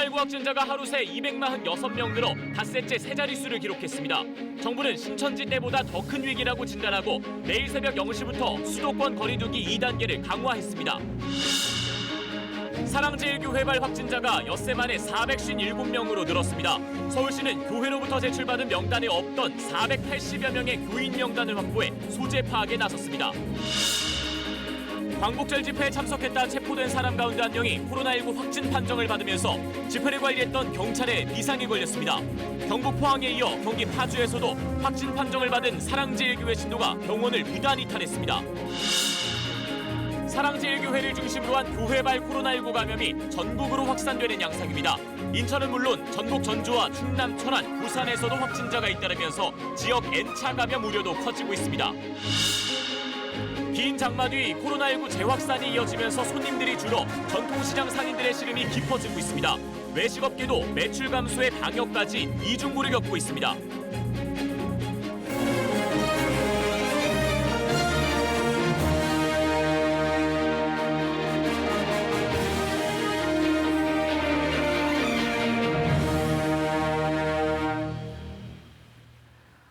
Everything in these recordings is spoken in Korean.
코로나19 확진자가 하루 새 246명 늘어 닷새째 세 자릿수를 기록했습니다. 정부는 신천지 때보다 더 큰 위기라고 진단하고 내일 새벽 0시부터 수도권 거리두기 2단계를 강화했습니다. 사랑제일교회발 확진자가 엿새 만에 457명으로 늘었습니다. 서울시는 교회로부터 제출받은 명단에 없던 480여 명의 교인 명단을 확보해 소재 파악에 나섰습니다. 광복절 집회에 참석했다 체포된 사람 가운데 한 명이 코로나19 확진 판정을 받으면서 집회를 관리했던 경찰에 비상이 걸렸습니다. 경북 포항에 이어 경기 파주에서도 확진 판정을 받은 사랑제일교회 신도가 병원을 무단 이탈했습니다. 사랑제일교회를 중심으로 한 교회발 코로나19 감염이 전국으로 확산되는 양상입니다. 인천은 물론 전북 전주와 충남 천안, 부산에서도 확진자가 잇따르면서 지역 N차 감염 우려도 커지고 있습니다. 긴 장마 뒤 코로나19 재확산이 이어지면서 손님들이 줄어 전통시장 상인들의 시름이 깊어지고 있습니다. 외식업계도 매출 감소에 방역까지 이중고를 겪고 있습니다.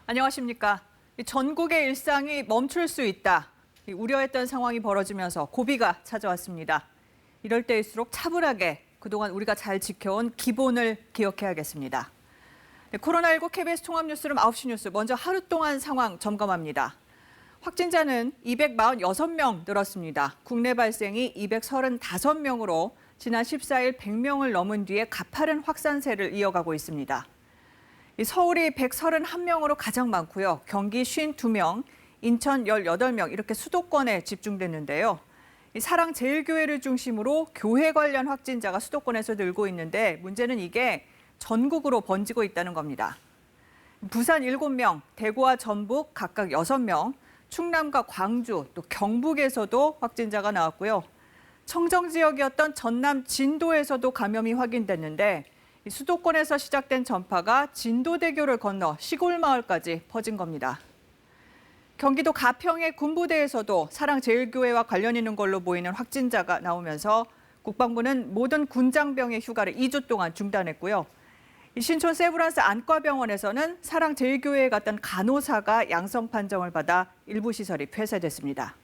안녕하십니까. 전국의 일상이 멈출 수 있다. 우려했던 상황이 벌어지면서 고비가 찾아왔습니다. 이럴 때일수록 차분하게 그동안 우리가 잘 지켜온 기본을 기억해야겠습니다. 코로나19 KBS 통합뉴스룸 9시 뉴스 먼저 하루 동안 상황 점검합니다. 확진자는 246명 늘었습니다. 국내 발생이 235명으로 지난 14일 100명을 넘은 뒤에 가파른 확산세를 이어가고 있습니다. 서울이 131명으로 가장 많고요. 경기 52명, 인천 18명 이렇게 수도권에 집중됐는데요. 사랑제일교회를 중심으로 교회 관련 확진자가 수도권에서 늘고 있는데 문제는 이게 전국으로 번지고 있다는 겁니다. 부산 7명, 대구와 전북 각각 6명, 충남과 광주, 또 경북에서도 확진자가 나왔고요. 청정 지역이었던 전남 진도에서도 감염이 확인됐는데 수도권에서 시작된 전파가 진도대교를 건너 시골 마을까지 퍼진 겁니다. 경기도 가평의 군부대에서도 사랑제일교회와 관련 있는 걸로 보이는 확진자가 나오면서 국방부는 모든 군장병의 휴가를 2주 동안 중단했고요. 신촌 세브란스 안과병원에서는 사랑제일교회에 갔던 간호사가 양성 판정을 받아 일부 시설이 폐쇄됐습니다.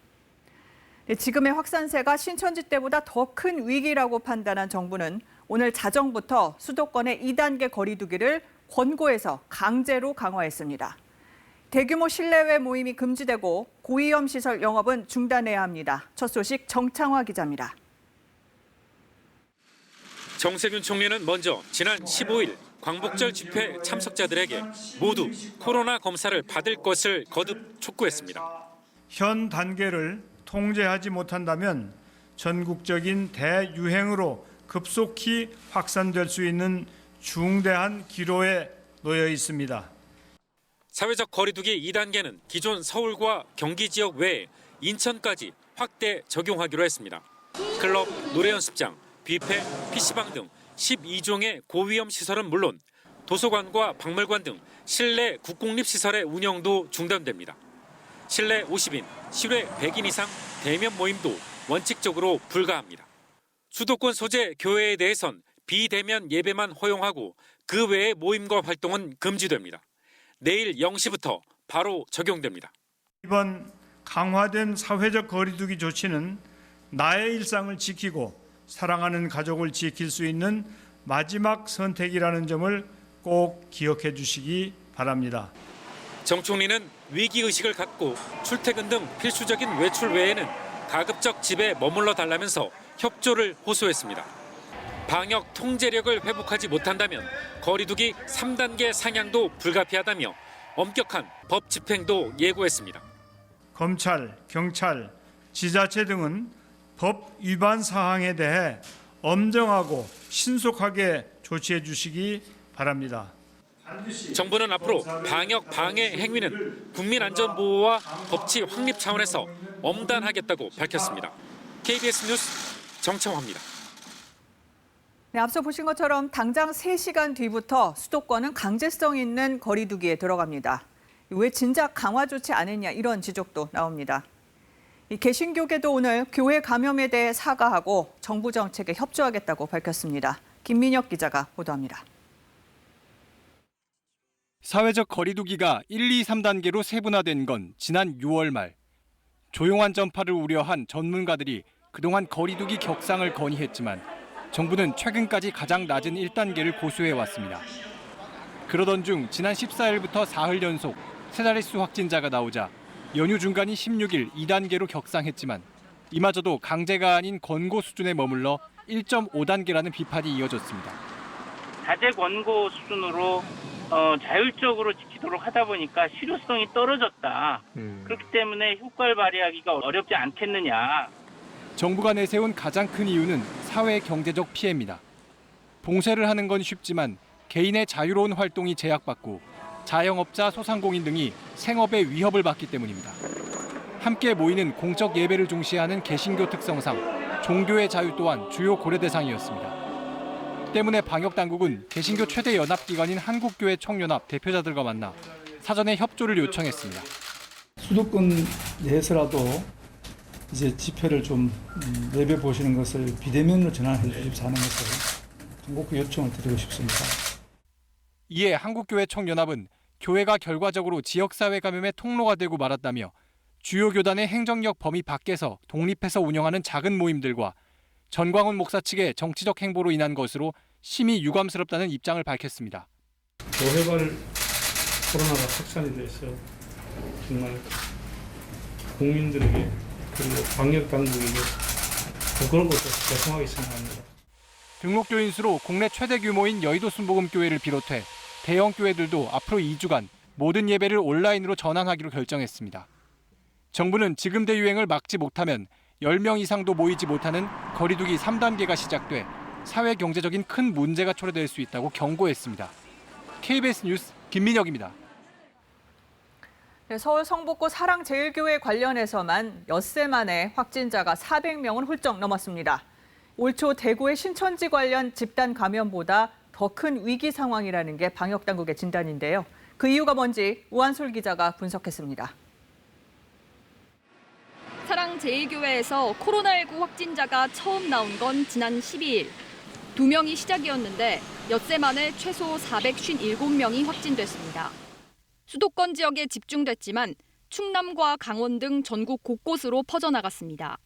지금의 확산세가 신천지 때보다 더 큰 위기라고 판단한 정부는 오늘 자정부터 수도권의 2단계 거리두기를 권고해서 강제로 강화했습니다. 대규모 실내외 모임이 금지되고 고위험 시설 영업은 중단해야 합니다. 첫 소식 정창화 기자입니다. 정세균 총리는 먼저 지난 15일 광복절 집회 참석자들에게 모두 코로나 검사를 받을 것을 거듭 촉구했습니다. 현 단계를 통제하지 못한다면 전국적인 대유행으로 급속히 확산될 수 있는 중대한 기로에 놓여 있습니다. 사회적 거리두기 2단계는 기존 서울과 경기 지역 외에 인천까지 확대 적용하기로 했습니다. 클럽, 노래 연습장, 뷔페, PC방 등 12종의 고위험 시설은 물론 도서관과 박물관 등 실내 국공립시설의 운영도 중단됩니다. 실내 50인, 실외 100인 이상 대면 모임도 원칙적으로 불가합니다. 수도권 소재 교회에 대해선 비대면 예배만 허용하고 그 외의 모임과 활동은 금지됩니다. 내일 0시부터 바로 적용됩니다. 이번 강화된 사회적 거리두기 조치는 나의 일상을 지키고 사랑하는 가족을 지킬 수 있는 마지막 선택이라는 점을 꼭 기억해 주시기 바랍니다. 정 총리는 위기의식을 갖고 출퇴근 등 필수적인 외출 외에는 가급적 집에 머물러 달라면서 협조를 호소했습니다. 방역 통제력을 회복하지 못한다면 거리두기 3단계 상향도 불가피하다며 엄격한 법 집행도 예고했습니다. 검찰, 경찰, 지자체 등은 법 위반 사항에 대해 엄정하고 신속하게 조치해 주시기 바랍니다. 정부는 앞으로 방역 방해 행위는 국민안전보호와 법치 확립 차원에서 엄단하겠다고 밝혔습니다. KBS 뉴스 정창화입니다. 네, 앞서 보신 것처럼 당장 3시간 뒤부터 수도권은 강제성 있는 거리두기에 들어갑니다. 왜 진작 강화 조치 안 했냐 이런 지적도 나옵니다. 개신교계도 오늘 교회 감염에 대해 사과하고 정부 정책에 협조하겠다고 밝혔습니다. 김민혁 기자가 보도합니다. 사회적 거리두기가 1, 2, 3단계로 세분화된 건 지난 6월 말. 조용한 전파를 우려한 전문가들이 그동안 거리두기 격상을 건의했지만 정부는 최근까지 가장 낮은 1단계를 고수해왔습니다. 그러던 중 지난 14일부터 사흘 연속 세 자릿수 확진자가 나오자 연휴 중간인 16일 2단계로 격상했지만 이마저도 강제가 아닌 권고 수준에 머물러 1.5단계라는 비판이 이어졌습니다. 자제 권고 수준으로 자율적으로 지키도록 하다 보니까 실효성이 떨어졌다. 그렇기 때문에 효과를 발휘하기가 어렵지 않겠느냐. 정부가 내세운 가장 큰 이유는 사회 경제적 피해입니다. 봉쇄를 하는 건 쉽지만 개인의 자유로운 활동이 제약받고 자영업자, 소상공인 등이 생업에 위협을 받기 때문입니다. 함께 모이는 공적 예배를 중시하는 개신교 특성상 종교의 자유 또한 주요 고려 대상이었습니다. 때문에 방역당국은 개신교 최대 연합기관인 한국교회 총연합 대표자들과 만나 사전에 협조를 요청했습니다. 수도권 내에서라도 이제 집회를 좀 내배 보시는 것을 비대면으로 전환해 주십사 하는 것을 간곡히 요청을 드리고 싶습니다. 이에 한국교회 총연합은 교회가 결과적으로 지역사회 감염의 통로가 되고 말았다며 주요 교단의 행정력 범위 밖에서 독립해서 운영하는 작은 모임들과 전광훈 목사 측의 정치적 행보로 인한 것으로 심히 유감스럽다는 입장을 밝혔습니다. 고해발 코로나가 확산이 돼서 정말 국민들에게 그리고 방역 당국에게 부끄럽고 죄송하게 생각합니다. 등록교인 수로 국내 최대 규모인 여의도 순복음교회를 비롯해 대형 교회들도 앞으로 2주간 모든 예배를 온라인으로 전환하기로 결정했습니다. 정부는 지금 대유행을 막지 못하면 10명 이상도 모이지 못하는 거리두기 3단계가 시작돼 사회 경제적인 큰 문제가 초래될 수 있다고 경고했습니다. KBS 뉴스 김민혁입니다. 네, 서울 성북구 사랑제일교회 관련해서만 엿새 만에 확진자가 400명을 훌쩍 넘었습니다. 올 초 대구의 신천지 관련 집단 감염보다 더 큰 위기 상황이라는 게 방역당국의 진단인데요. 그 이유가 뭔지 우한솔 기자가 분석했습니다. 사랑제일교회에서 코로나19 확진자가 처음 나온 건 지난 12일. 2명이 시작이었는데 엿새 만에 최소 457명이 확진됐습니다. 수도권 지역에 집중됐지만 충남과 강원 등 전국 곳곳으로 퍼져나갔습니다.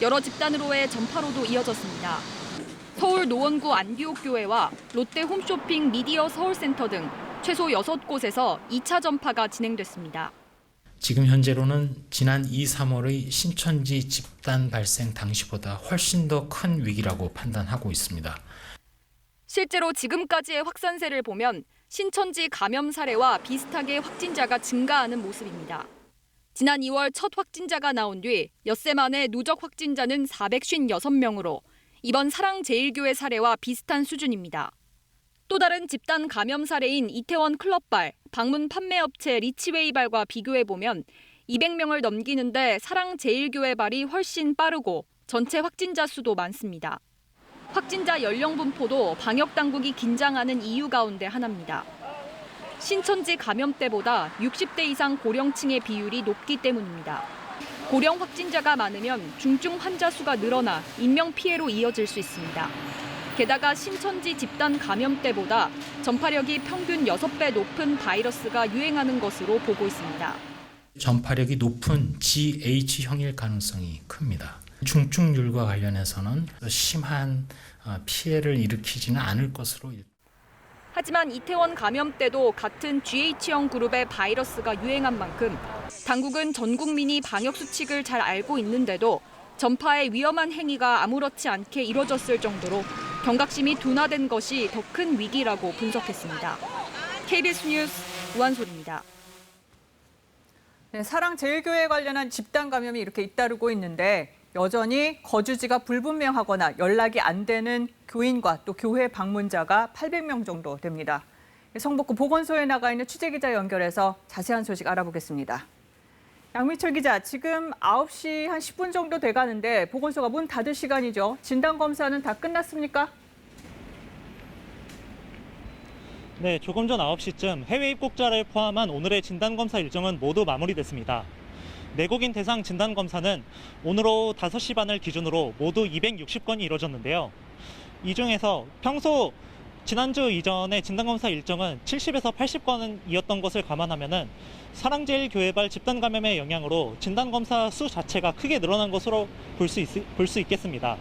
여러 집단으로의 전파로도 이어졌습니다. 서울 노원구 안디옥 교회와 롯데 홈쇼핑 미디어 서울센터 등 최소 6곳에서 2차 전파가 진행됐습니다. 지금 현재로는 지난 2, 3월의 신천지 집단 발생 당시보다 훨씬 더 큰 위기라고 판단하고 있습니다. 실제로 지금까지의 확산세를 보면 신천지 감염 사례와 비슷하게 확진자가 증가하는 모습입니다. 지난 2월 첫 확진자가 나온 뒤 엿새 만에 누적 확진자는 456명으로 이번 사랑제일교회 사례와 비슷한 수준입니다. 또 다른 집단 감염 사례인 이태원 클럽발, 방문 판매업체 리치웨이발과 비교해보면 200명을 넘기는데 사랑제일교회발이 훨씬 빠르고 전체 확진자 수도 많습니다. 확진자 연령 분포도 방역당국이 긴장하는 이유 가운데 하나입니다. 신천지 감염 때보다 60대 이상 고령층의 비율이 높기 때문입니다. 고령 확진자가 많으면 중증 환자 수가 늘어나 인명피해로 이어질 수 있습니다. 게다가 신천지 집단 감염 때보다 전파력이 평균 6배 높은 바이러스가 유행하는 것으로 보고 있습니다. 전파력이 높은 GH형일 가능성이 큽니다. 중증률과 관련해서는 심한 피해를 일으키지는 않을 것으로. 하지만 이태원 감염 때도 같은 GH형 그룹의 바이러스가 유행한 만큼 당국은 전 국민이 방역 수칙을 잘 알고 있는데도 전파의 위험한 행위가 아무렇지 않게 이뤄졌을 정도로 경각심이 둔화된 것이 더 큰 위기라고 분석했습니다. KBS 뉴스 우한솔입니다. 네, 사랑제일교회 관련한 집단 감염이 이렇게 잇따르고 있는데 여전히 거주지가 불분명하거나 연락이 안 되는 교인과 또 교회 방문자가 800명 정도 됩니다. 성북구 보건소에 나가 있는 취재기자 연결해서 자세한 소식 알아보겠습니다. 양미철 기자, 지금 9시 한 10분 정도 돼가는데 보건소가 문 닫을 시간이죠. 진단검사는 다 끝났습니까? 네, 조금 전 9시쯤 해외 입국자를 포함한 오늘의 진단검사 일정은 모두 마무리됐습니다. 내국인 대상 진단검사는 오늘 오후 5시 반을 기준으로 모두 260건이 이뤄졌는데요. 이 중에서 평소 지난주 이전의 진단검사 일정은 70에서 80건이었던 것을 감안하면은 사랑제일교회발 집단 감염의 영향으로 진단검사 수 자체가 크게 늘어난 것으로 볼 수 있겠습니다.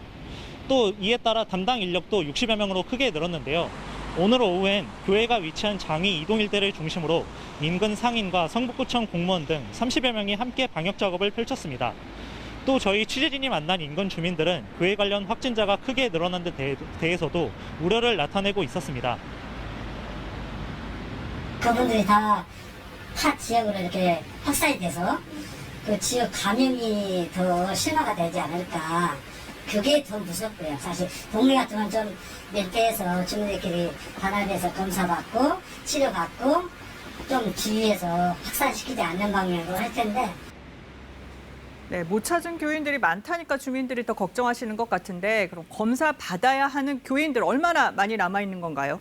또 이에 따라 담당 인력도 60여 명으로 크게 늘었는데요. 오늘 오후엔 교회가 위치한 장위 이동 일대를 중심으로 인근 상인과 성북구청 공무원 등 30여 명이 함께 방역 작업을 펼쳤습니다. 또 저희 취재진이 만난 인근 주민들은 교회 관련 확진자가 크게 늘어난 데 대해서도 우려를 나타내고 있었습니다. 그분들이 다 타 지역으로 이렇게 확산이 돼서 그 지역 감염이 더 심화가 되지 않을까. 그게 더 무섭고요. 사실 동네 같으면 좀 밀폐해서 주민들끼리 단합해서 검사받고 치료받고 좀 주의해서 확산시키지 않는 방향으로 할 텐데. 네, 못 찾은 교인들이 많다니까 주민들이 더 걱정하시는 것 같은데 그럼 검사 받아야 하는 교인들 얼마나 많이 남아 있는 건가요?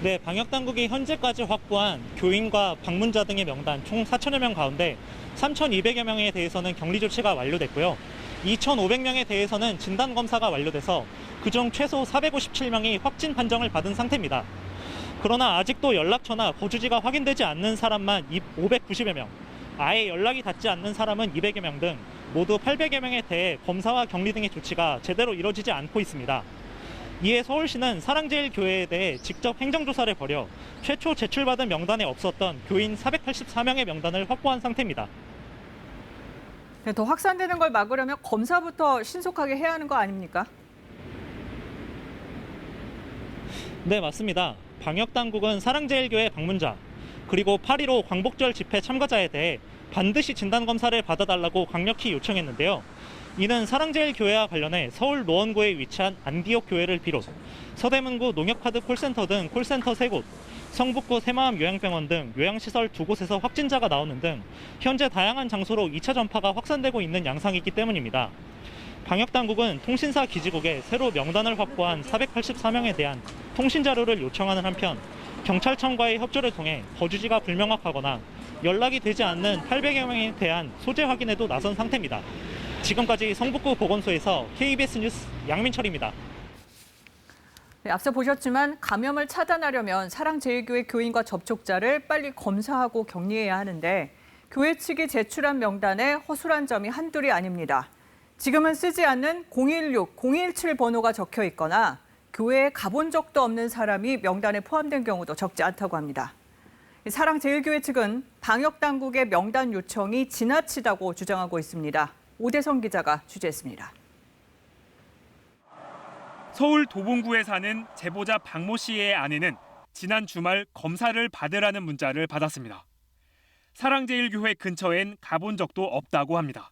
네, 방역당국이 현재까지 확보한 교인과 방문자 등의 명단 총 4천여 명 가운데 3,200여 명에 대해서는 격리 조치가 완료됐고요. 2,500명에 대해서는 진단검사가 완료돼서 그중 최소 457명이 확진 판정을 받은 상태입니다. 그러나 아직도 연락처나 거주지가 확인되지 않는 사람만 590여 명, 아예 연락이 닿지 않는 사람은 200여 명 등 모두 800여 명에 대해 검사와 격리 등의 조치가 제대로 이루어지지 않고 있습니다. 이에 서울시는 사랑제일교회에 대해 직접 행정조사를 벌여 최초 제출받은 명단에 없었던 교인 484명의 명단을 확보한 상태입니다. 네, 더 확산되는 걸 막으려면 검사부터 신속하게 해야 하는 거 아닙니까? 네, 맞습니다. 방역당국은 사랑제일교회 방문자 그리고 8.15 광복절 집회 참가자에 대해 반드시 진단검사를 받아달라고 강력히 요청했는데요. 이는 사랑제일교회와 관련해 서울 노원구에 위치한 안디옥 교회를 비롯 서대문구 농협카드 콜센터 등 콜센터 3곳, 성북구 새마음 요양병원 등 요양시설 2곳에서 확진자가 나오는 등 현재 다양한 장소로 2차 전파가 확산되고 있는 양상이기 때문입니다. 방역당국은 통신사 기지국에 새로 명단을 확보한 484명에 대한 통신 자료를 요청하는 한편 경찰청과의 협조를 통해 거주지가 불명확하거나 연락이 되지 않는 800여 명에 대한 소재 확인에도 나선 상태입니다. 지금까지 성북구 보건소에서 KBS 뉴스 양민철입니다. 네, 앞서 보셨지만 감염을 차단하려면 사랑제일교회 교인과 접촉자를 빨리 검사하고 격리해야 하는데 교회 측이 제출한 명단에 허술한 점이 한둘이 아닙니다. 지금은 쓰지 않는 016, 017 번호가 적혀 있거나 교회에 가본 적도 없는 사람이 명단에 포함된 경우도 적지 않다고 합니다. 사랑제일교회 측은 방역당국의 명단 요청이 지나치다고 주장하고 있습니다. 오대성 기자가 취재했습니다. 서울 도봉구에 사는 제보자 박모 씨의 아내는 지난 주말 검사를 받으라는 문자를 받았습니다. 사랑제일교회 근처엔 가본 적도 없다고 합니다.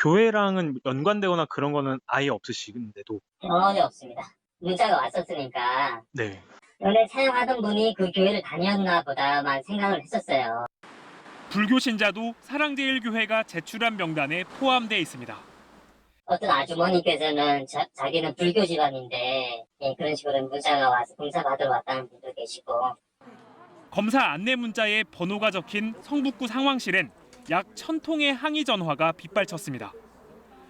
교회랑은 연관되거나 그런 거는 아예 없으시는데도? 전혀 없습니다. 문자가 왔었으니까 네. 연애 사용하던 분이 그 교회를 다녔나 보다만 생각을 했었어요. 불교 신자도 사랑제일교회가 제출한 명단에 포함돼 있습니다. 어떤 아주머니께서는 자기는 불교 집안인데 그런 식으로 문자가 와서 검사 받으러 왔다는 분도 계시고. 검사 안내 문자에 번호가 적힌 성북구 상황실엔 약 1000통의 항의 전화가 빗발쳤습니다.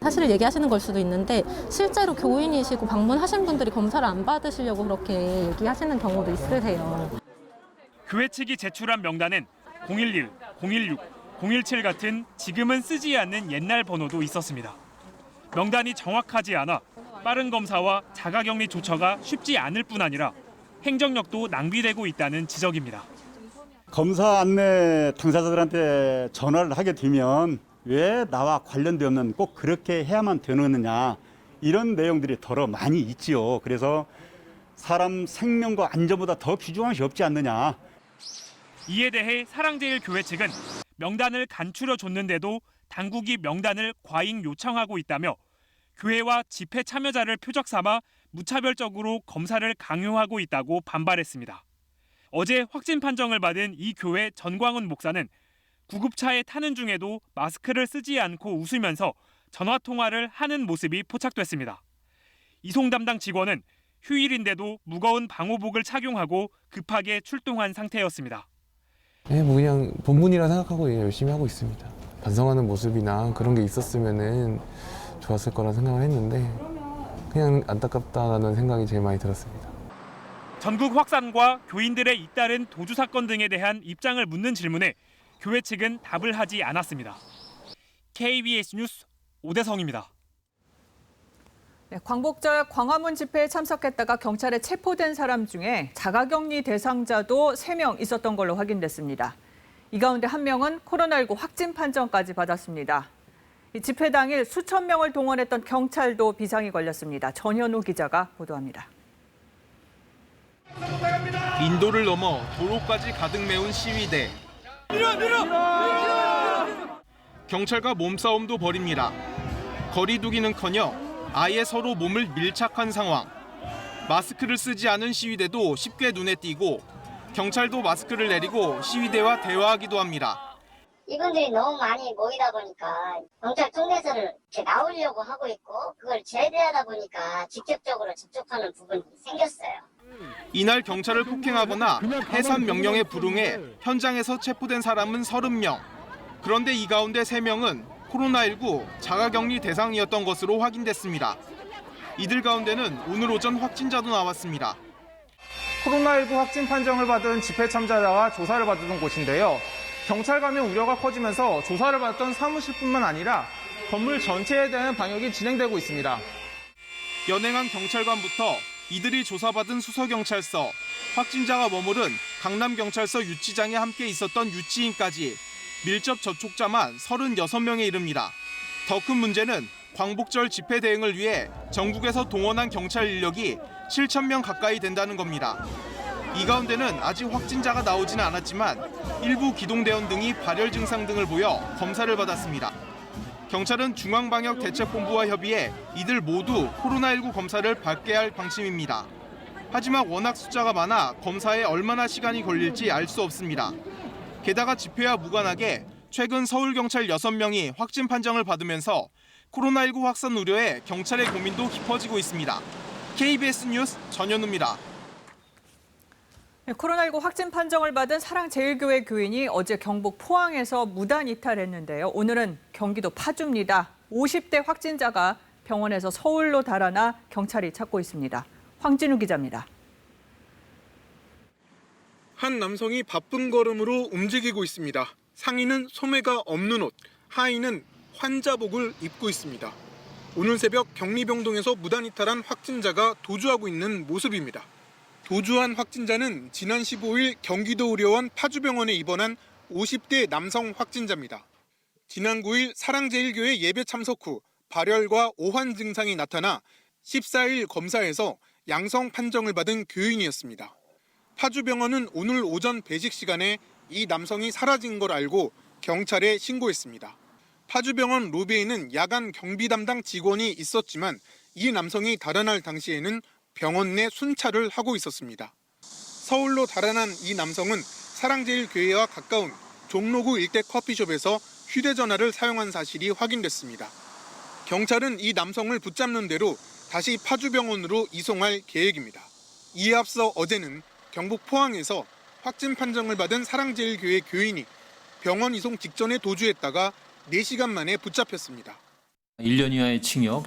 사실을 얘기하시는 걸 수도 있는데 실제로 교인이시고 방문하신 분들이 검사를 안 받으시려고 그렇게 얘기하시는 경우도 있으세요. 교회 측이 제출한 명단엔 011, 016, 017 같은 지금은 쓰지 않는 옛날 번호도 있었습니다. 명단이 정확하지 않아 빠른 검사와 자가격리 조처가 쉽지 않을 뿐 아니라 행정력도 낭비되고 있다는 지적입니다. 검사 안내 당사자들한테 전화를 하게 되면 왜 나와 관련돼 없는 꼭 그렇게 해야만 되느냐 이런 내용들이 더러 많이 있지요. 그래서 사람 생명과 안전보다 더 귀중한 것이 없지 않느냐. 이에 대해 사랑제일교회 측은 명단을 간추려줬는데도 당국이 명단을 과잉 요청하고 있다며 교회와 집회 참여자를 표적 삼아 무차별적으로 검사를 강요하고 있다고 반발했습니다. 어제 확진 판정을 받은 이 교회 전광훈 목사는 구급차에 타는 중에도 마스크를 쓰지 않고 웃으면서 전화통화를 하는 모습이 포착됐습니다. 이송 담당 직원은 휴일인데도 무거운 방호복을 착용하고 급하게 출동한 상태였습니다. 네, 뭐 그냥 본분이라 생각하고 열심히 하고 있습니다. 반성하는 모습이나 그런 게 있었으면은 좋았을 거라 생각을 했는데 그냥 안타깝다라는 생각이 제일 많이 들었습니다. 전국 확산과 교인들의 잇따른 도주 사건 등에 대한 입장을 묻는 질문에 교회 측은 답을 하지 않았습니다. KBS 뉴스 오대성입니다. 네, 광복절 광화문 집회에 참석했다가 경찰에 체포된 사람 중에 자가격리 대상자도 3명 있었던 걸로 확인됐습니다. 이 가운데 1명은 코로나19 확진 판정까지 받았습니다. 이 집회 당일 수천 명을 동원했던 경찰도 비상이 걸렸습니다. 전현우 기자가 보도합니다. 인도를 넘어 도로까지 가득 메운 시위대. 경찰과 몸싸움도 벌입니다. 거리 두기는커녕 아예 서로 몸을 밀착한 상황. 마스크를 쓰지 않은 시위대도 쉽게 눈에 띄고 경찰도 마스크를 내리고 시위대와 대화하기도 합니다. 이분들이 너무 많이 모이다 보니까 경찰 통제소를 이렇게 나오려고 하고 있고 그걸 제대하다 보니까 직접적으로 접촉하는 부분이 생겼어요. 이날 경찰을 폭행하거나 해산 명령에 불응해 현장에서 체포된 사람은 30명. 그런데 이 가운데 3명은 코로나19 자가격리 대상이었던 것으로 확인됐습니다. 이들 가운데는 오늘 오전 확진자도 나왔습니다. 코로나19 확진 판정을 받은 집회 참가자와 조사를 받던 곳인데요. 경찰 감염 우려가 커지면서 조사를 받던 사무실뿐만 아니라 건물 전체에 대한 방역이 진행되고 있습니다. 연행한 경찰관부터 이들이 조사받은 수서경찰서, 확진자가 머무른 강남경찰서 유치장에 함께 있었던 유치인까지 밀접 접촉자만 36명에 이릅니다. 더 큰 문제는 광복절 집회 대응을 위해 전국에서 동원한 경찰 인력이 7,000명 가까이 된다는 겁니다. 이 가운데는 아직 확진자가 나오지는 않았지만 일부 기동대원 등이 발열 증상 등을 보여 검사를 받았습니다. 경찰은 중앙방역대책본부와 협의해 이들 모두 코로나19 검사를 받게 할 방침입니다. 하지만 워낙 숫자가 많아 검사에 얼마나 시간이 걸릴지 알 수 없습니다. 게다가 집회와 무관하게 최근 서울경찰 6명이 확진 판정을 받으면서 코로나19 확산 우려에 경찰의 고민도 깊어지고 있습니다. KBS 뉴스 전현우입니다. 코로나19 확진 판정을 받은 사랑제일교회 교인이 어제 경북 포항에서 무단 이탈했는데요. 오늘은 경기도 파주입니다. 50대 확진자가 병원에서 서울로 달아나 경찰이 찾고 있습니다. 황진우 기자입니다. 한 남성이 바쁜 걸음으로 움직이고 있습니다. 상의는 소매가 없는 옷, 하의는 환자복을 입고 있습니다. 오늘 새벽 경리병동에서 무단 이탈한 확진자가 도주하고 있는 모습입니다. 도주한 확진자는 지난 15일 경기도 의료원 파주병원에 입원한 50대 남성 확진자입니다. 지난 9일 사랑제일교회 예배 참석 후 발열과 오한 증상이 나타나 14일 검사에서 양성 판정을 받은 교인이었습니다. 파주병원은 오늘 오전 배식 시간에 이 남성이 사라진 걸 알고 경찰에 신고했습니다. 파주병원 로비에는 야간 경비 담당 직원이 있었지만 이 남성이 달아날 당시에는 병원 내 순찰을 하고 있었습니다. 서울로 달아난 이 남성은 사랑제일교회와 가까운 종로구 일대 커피숍에서 휴대전화를 사용한 사실이 확인됐습니다. 경찰은 이 남성을 붙잡는 대로 다시 파주병원으로 이송할 계획입니다. 이에 앞서 어제는 경북 포항에서 확진 판정을 받은 사랑제일교회 교인이 병원 이송 직전에 도주했다가 4시간 만에 붙잡혔습니다. 1년 이하의 징역,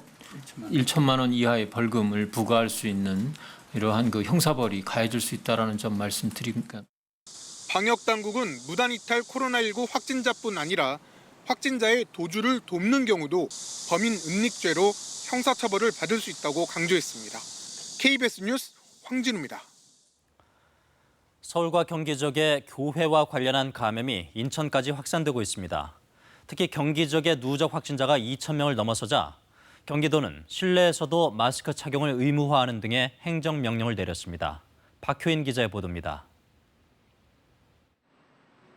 1천만 원 이하의 벌금을 부과할 수 있는 이러한 그 형사벌이 가해질 수 있다는 점 말씀드립니다. 방역당국은 무단 이탈 코로나19 확진자뿐 아니라 확진자의 도주를 돕는 경우도 범인 은닉죄로 형사처벌을 받을 수 있다고 강조했습니다. KBS 뉴스 황진우입니다. 서울과 경기 지역의 교회와 관련한 감염이 인천까지 확산되고 있습니다. 특히 경기 지역의 누적 확진자가 2,000명을 넘어서자 경기도는 실내에서도 마스크 착용을 의무화하는 등의 행정명령을 내렸습니다. 박효인 기자의 보도입니다.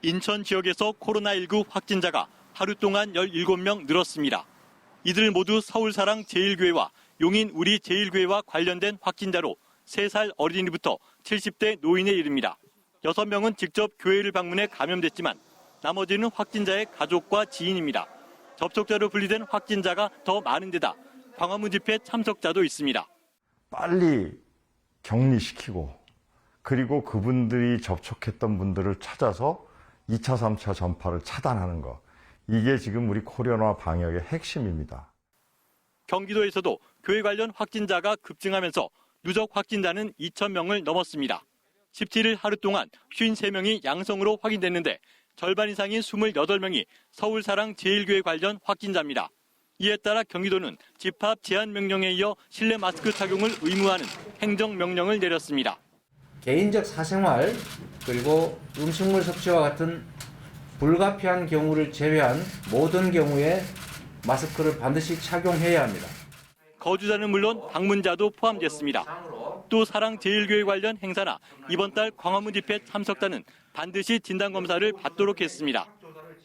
인천 지역에서 코로나19 확진자가 하루 동안 17명 늘었습니다. 이들 모두 서울사랑제일교회와 용인 우리제일교회와 관련된 확진자로 3살 어린이부터 70대 노인에 이릅니다. 6명은 직접 교회를 방문해 감염됐지만 나머지는 확진자의 가족과 지인입니다. 접촉자로 분리된 확진자가 더 많은 데다 광화문 집회 참석자도 있습니다. 빨리 격리시키고 그리고 그분들이 접촉했던 분들을 찾아서 2차, 3차 전파를 차단하는 것. 이게 지금 우리 코로나 방역의 핵심입니다. 경기도에서도 교회 관련 확진자가 급증하면서 누적 확진자는 2,000명을 넘었습니다. 17일 하루 동안 53명이 양성으로 확인됐는데 절반 이상인 28명이 서울사랑제일교회 관련 확진자입니다. 이에 따라 경기도는 집합 제한 명령에 이어 실내 마스크 착용을 의무화하는 행정명령을 내렸습니다. 개인적 사생활 그리고 음식물 섭취와 같은 불가피한 경우를 제외한 모든 경우에 마스크를 반드시 착용해야 합니다. 거주자는 물론 방문자도 포함됐습니다. 또 사랑제일교회 관련 행사나 이번 달 광화문 집회 참석자는 반드시 진단검사를 받도록 했습니다.